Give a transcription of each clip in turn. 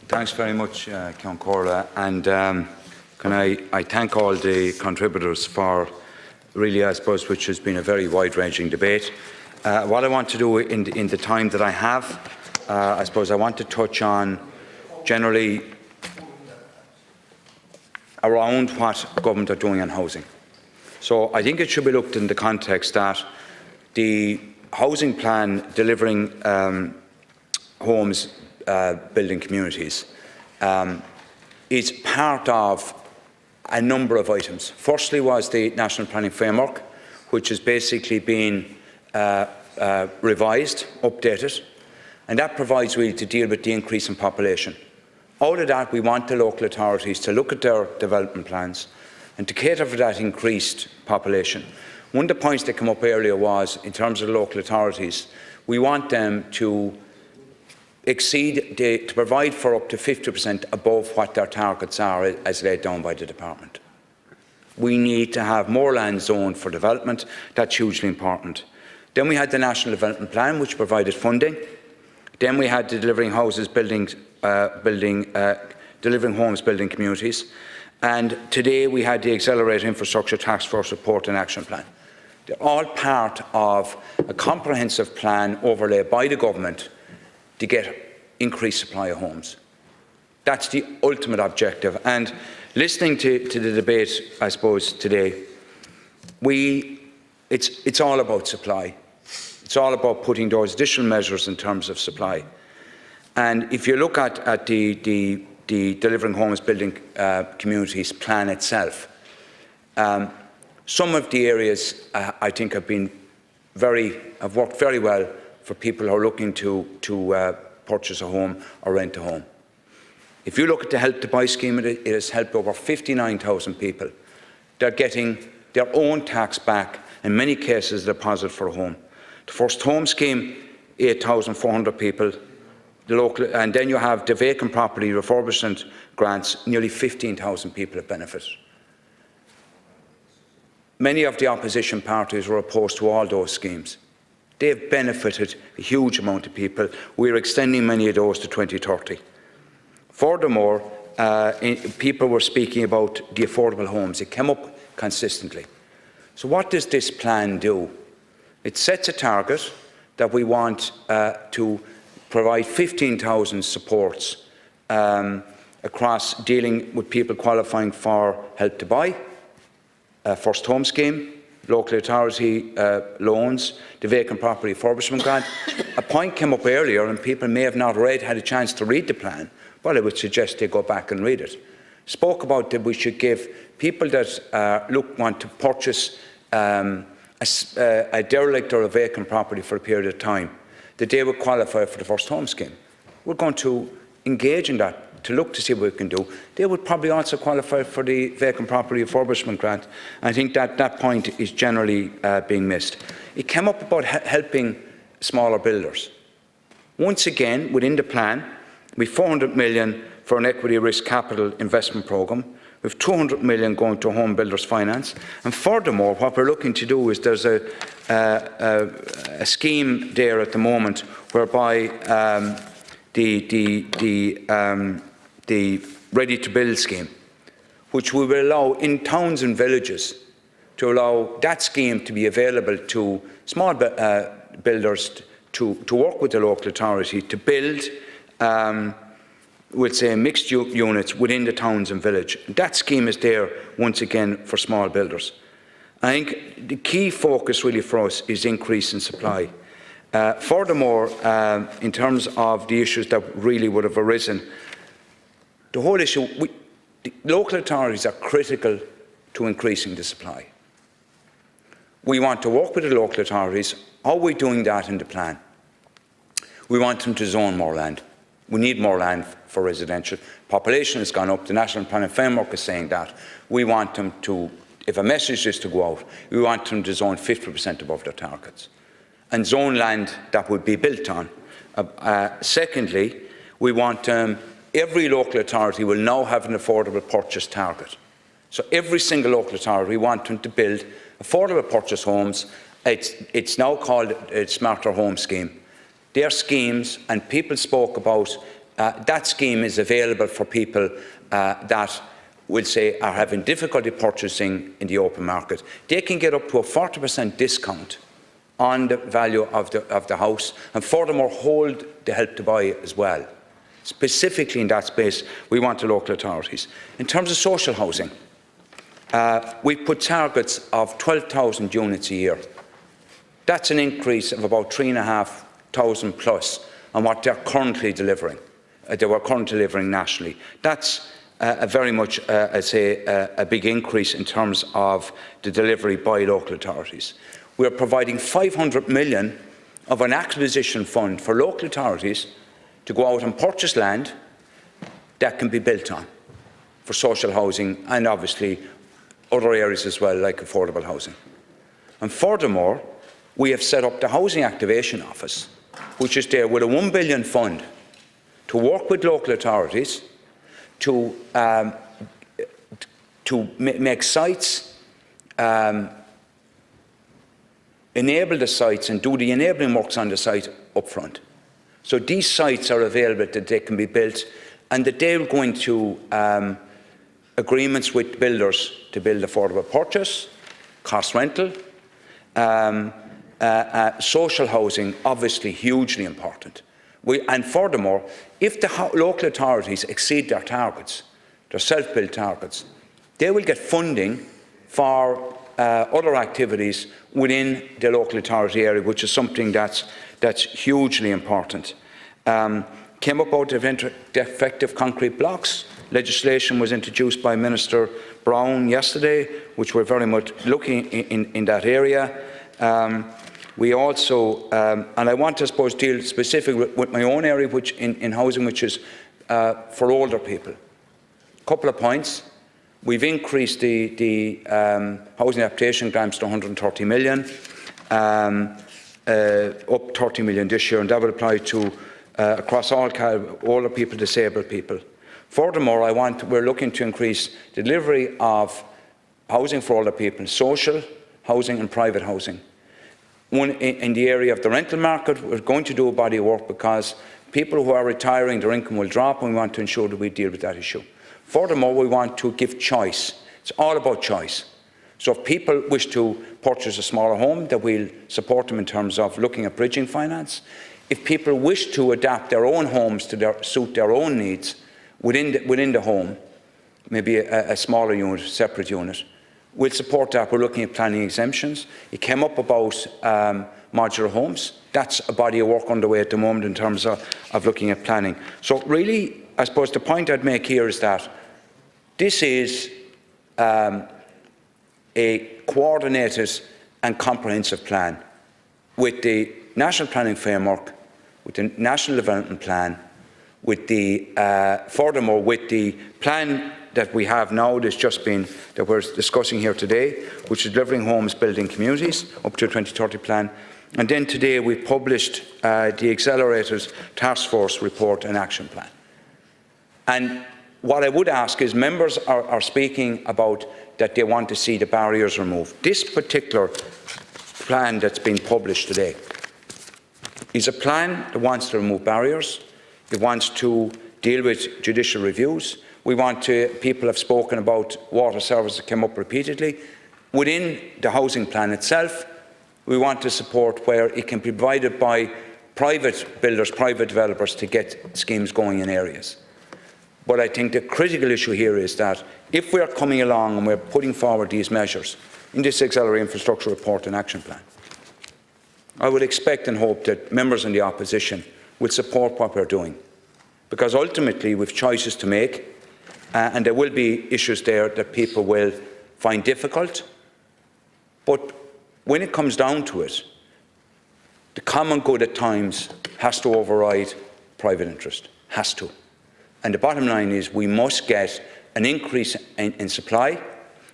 Thanks very much, Kieran O'Donnell, and can I thank all the contributors for really, I suppose, which has been a very wide-ranging debate. What I want to do in the time that I have, I suppose I want to touch on generally around what government are doing on housing. So I think it should be looked in the context that the housing plan delivering homes, building communities, is part of a number of items. Firstly was the National Planning Framework, which has basically been revised, updated, and that provides really to deal with the increase in population. Out of that, we want the local authorities to look at their development plans and to cater for that increased population. One of the points that came up earlier was, in terms of the local authorities, we want them to to provide for up to 50% above what their targets are as laid down by the department. We need to have more land zoned for development. That's hugely important. Then we had the National Development Plan, which provided funding. Then we had the Delivering Homes, Building Communities. And today we had the Accelerated Infrastructure Task Force Report and Action Plan. They're all part of a comprehensive plan overlaid by the government to get increased supply of homes. That's the ultimate objective. And listening to the debate, I suppose, today, it's all about supply. It's all about putting those additional measures in terms of supply. And if you look at the Delivering Homes, Building Communities plan itself, some of the areas I think have worked very well for people who are looking to purchase a home or rent a home. If you look at the Help to Buy scheme, it has helped over 59,000 people. They're getting their own tax back, in many cases a deposit for a home. The First Home scheme, 8,400 people. And then you have the vacant property refurbishment grants, nearly 15,000 people have benefited. Many of the opposition parties were opposed to all those schemes. They have benefited a huge amount of people. We are extending many of those to 2030. Furthermore, people were speaking about the affordable homes. It came up consistently. So what does this plan do? It sets a target that we want to provide 15,000 supports across dealing with people qualifying for Help to Buy, First Home scheme, local authority loans, the vacant property refurbishment grant. A point came up earlier, and people may have not had a chance to read the plan. Well, I would suggest they go back and read it. Spoke about that we should give people that want to purchase a derelict or a vacant property for a period of time, that they would qualify for the First Home scheme. We're going to engage in that, to look to see what we can do. They would probably also qualify for the vacant property refurbishment grant. I think that point is generally being missed. It came up about helping smaller builders. Once again, within the plan, we have 400 million for an equity risk capital investment programme. We have 200 million going to Home Builders Finance. And furthermore, what we're looking to do is there's a scheme there at the moment whereby the Ready to Build scheme, which we will allow in towns and villages, to allow that scheme to be available to small builders to work with the local authority to build we'll say mixed units within the towns and village. That scheme is there once again for small builders. I think the key focus really for us is increase in supply. Furthermore, in terms of the issues that really would have arisen, the whole issue, the local authorities are critical to increasing the supply. We want to work with the local authorities. How are we doing that in the plan? We want them to zone more land. We need more land for residential. Population has gone up. The National Planning Framework is saying that. We want them to, if a message is to go out, we want them to zone 50% above their targets and zone land that would be built on. Secondly, we want every local authority will now have an affordable purchase target. So every single local authority, we want them to build affordable purchase homes. It's now called a Smarter Home Scheme. Their schemes, and people spoke about that scheme is available for people that will say are having difficulty purchasing in the open market. They can get up to a 40% discount on the value of the house, and furthermore hold the Help to Buy as well. Specifically in that space, we want the local authorities. In terms of social housing, we put targets of 12,000 units a year. That's an increase of about 3,500 plus on what they're currently delivering. They were currently delivering nationally. That's very much, I'd say, a big increase in terms of the delivery by local authorities. We are providing 500 million of an acquisition fund for local authorities to go out and purchase land that can be built on for social housing and obviously other areas as well, like affordable housing. And furthermore, we have set up the Housing Activation Office, which is there with a 1 billion fund to work with local authorities to make sites, enable the sites and do the enabling works on the site up front. So these sites are available that they can be built, and that they will go into agreements with builders to build affordable purchase, cost rental, social housing, obviously hugely important. And furthermore, if the local authorities exceed their targets, their self-built targets, they will get funding for other activities within the local authority area, which is something that's hugely important. Came up out of defective concrete blocks. Legislation was introduced by Minister Brown yesterday, which we're very much looking in that area. We also, and I want to, I suppose, deal specifically with my own area, which in housing, which is for older people. A couple of points. We've increased the housing adaptation grants to 130 million, up 30 million this year, and that will apply to across all older people, disabled people. Furthermore, we're looking to increase delivery of housing for older people, social housing and private housing. One, in the area of the rental market, we're going to do a body of work because people who are retiring, their income will drop, and we want to ensure that we deal with that issue. Furthermore, we want to give choice. It's all about choice. So if people wish to purchase a smaller home, that we'll support them in terms of looking at bridging finance. If people wish to adapt their own homes to suit their own needs within the home, maybe a smaller unit, separate unit, we'll support that. We're looking at planning exemptions. It came up about modular homes. That's a body of work underway at the moment in terms of looking at planning. So really, I suppose the point I'd make here is that this is a coordinated and comprehensive plan with the National Planning Framework, with the National Development Plan, with the furthermore with the plan that we have now that we're discussing here today, which is delivering homes, building communities, up to a 2030 plan. And then today we published the Accelerated Task Force report and action plan. And what I would ask is, members are speaking about that they want to see the barriers removed. This particular plan that's been published today is a plan that wants to remove barriers. It wants to deal with judicial reviews. People have spoken about water services that came up repeatedly. Within the housing plan itself, we want to support where it can be provided by private builders, private developers to get schemes going in areas. But I think the critical issue here is that if we're coming along and we're putting forward these measures in this Accelerated Infrastructure Report and Action Plan, I would expect and hope that members in the opposition will support what we're doing. Because ultimately we've choices to make, and there will be issues there that people will find difficult. But when it comes down to it, the common good at times has to override private interest, has to. And the bottom line is we must get an increase in supply.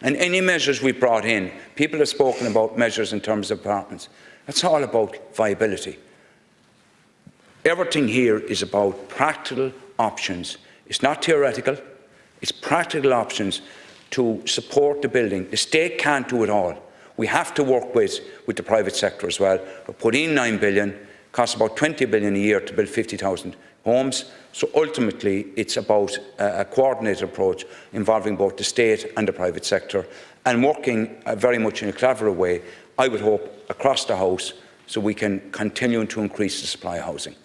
And any measures we brought in, people have spoken about measures in terms of apartments. That's all about viability. Everything here is about practical options. It's not theoretical. It's practical options to support the building. The state can't do it all. We have to work with the private sector as well. We put in 9 billion, costs about 20 billion a year to build 50,000 homes. So ultimately, it's about a coordinated approach involving both the state and the private sector, and working very much in a collaborative way, I would hope, across the House, so we can continue to increase the supply of housing.